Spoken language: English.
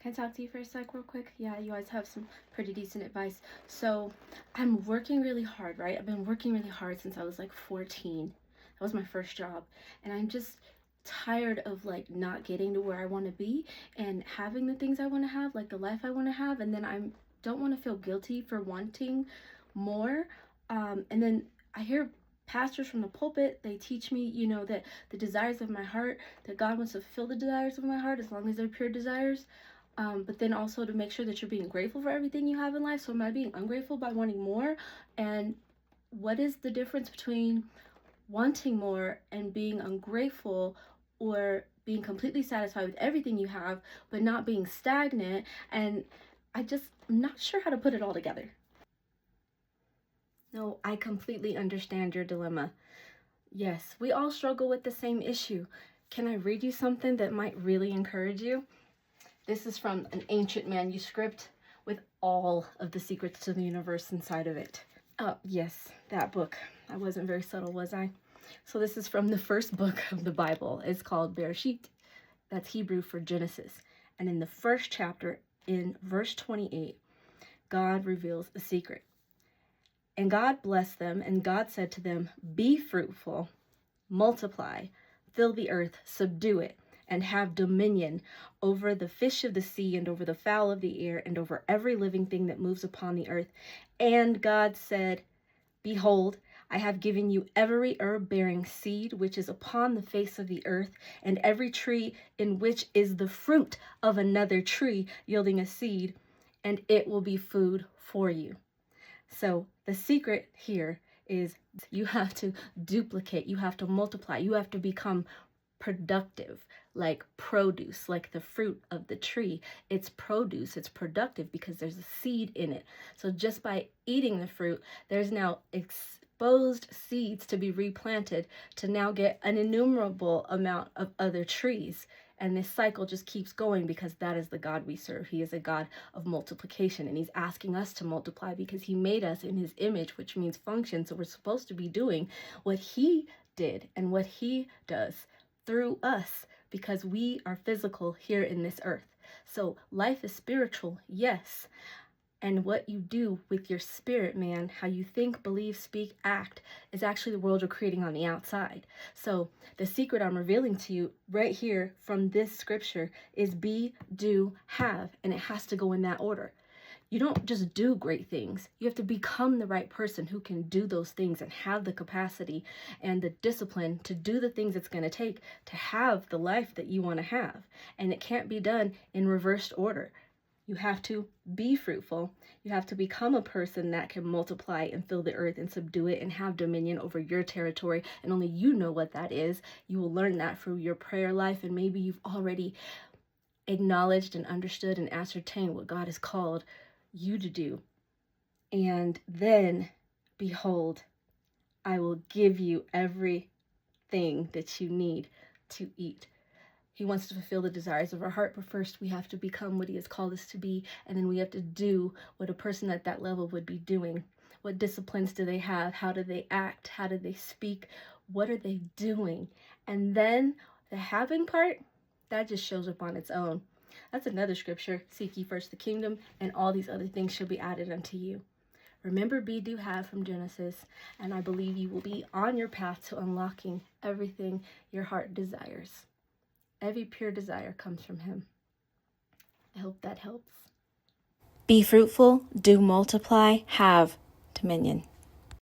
Can I talk to you for a sec real quick? Yeah, you guys have some pretty decent advice. So I'm working really hard, right? I've been working really hard since I was like 14. That was my first job. And I'm just tired of like not getting to where I want to be and having the things I want to have, like the life I want to have. And then I don't want to feel guilty for wanting more. And then I hear pastors from the pulpit, they teach me, that the desires of my heart, that God wants to fulfill the desires of my heart as long as they're pure desires. But then also to make sure that you're being grateful for everything you have in life. So am I being ungrateful by wanting more? And what is the difference between wanting more and being ungrateful, or being completely satisfied with everything you have, but not being stagnant? And I'm not sure how to put it all together. No, I completely understand your dilemma. Yes, we all struggle with the same issue. Can I read you something that might really encourage you? This is from an ancient manuscript with all of the secrets to the universe inside of it. Oh, yes, that book. I wasn't very subtle, was I? So this is from the first book of the Bible. It's called Bereshit. That's Hebrew for Genesis. And in the first chapter, in verse 28, God reveals a secret. And God blessed them, and God said to them, "Be fruitful, multiply, fill the earth, subdue it, and have dominion over the fish of the sea, and over the fowl of the air, and over every living thing that moves upon the earth." And God said, "Behold, I have given you every herb bearing seed which is upon the face of the earth, and every tree in which is the fruit of another tree yielding a seed, and it will be food for you." So the secret here is you have to duplicate, you have to multiply, you have to become productive, like produce, like the fruit of the tree. It's produce, it's productive because there's a seed in it. So just by eating the fruit, there's now exposed seeds to be replanted to now get an innumerable amount of other trees. And this cycle just keeps going because that is the God we serve. He is a God of multiplication, and he's asking us to multiply because he made us in his image, which means function. So we're supposed to be doing what he did and what he does through us, because we are physical here in this earth. So life is spiritual, yes. And what you do with your spirit, man, how you think, believe, speak, act, is actually the world you're creating on the outside. So the secret I'm revealing to you right here from this scripture is be, do, have. And it has to go in that order. You don't just do great things. You have to become the right person who can do those things and have the capacity and the discipline to do the things it's going to take to have the life that you want to have. And it can't be done in reversed order. You have to be fruitful. You have to become a person that can multiply and fill the earth and subdue it and have dominion over your territory. And only you know what that is. You will learn that through your prayer life. And maybe you've already acknowledged and understood and ascertained what God has called you to do. And then, behold, I will give you everything that you need to eat. He wants to fulfill the desires of our heart, but first we have to become what he has called us to be, and then we have to do what a person at that level would be doing. What disciplines do they have? How do they act? How do they speak? What are they doing? And then the having part, that just shows up on its own. That's another scripture. Seek ye first the kingdom, and all these other things shall be added unto you. Remember, be, do, have from Genesis, and I believe you will be on your path to unlocking everything your heart desires. Every pure desire comes from him. I hope that helps. Be fruitful, do multiply, have dominion.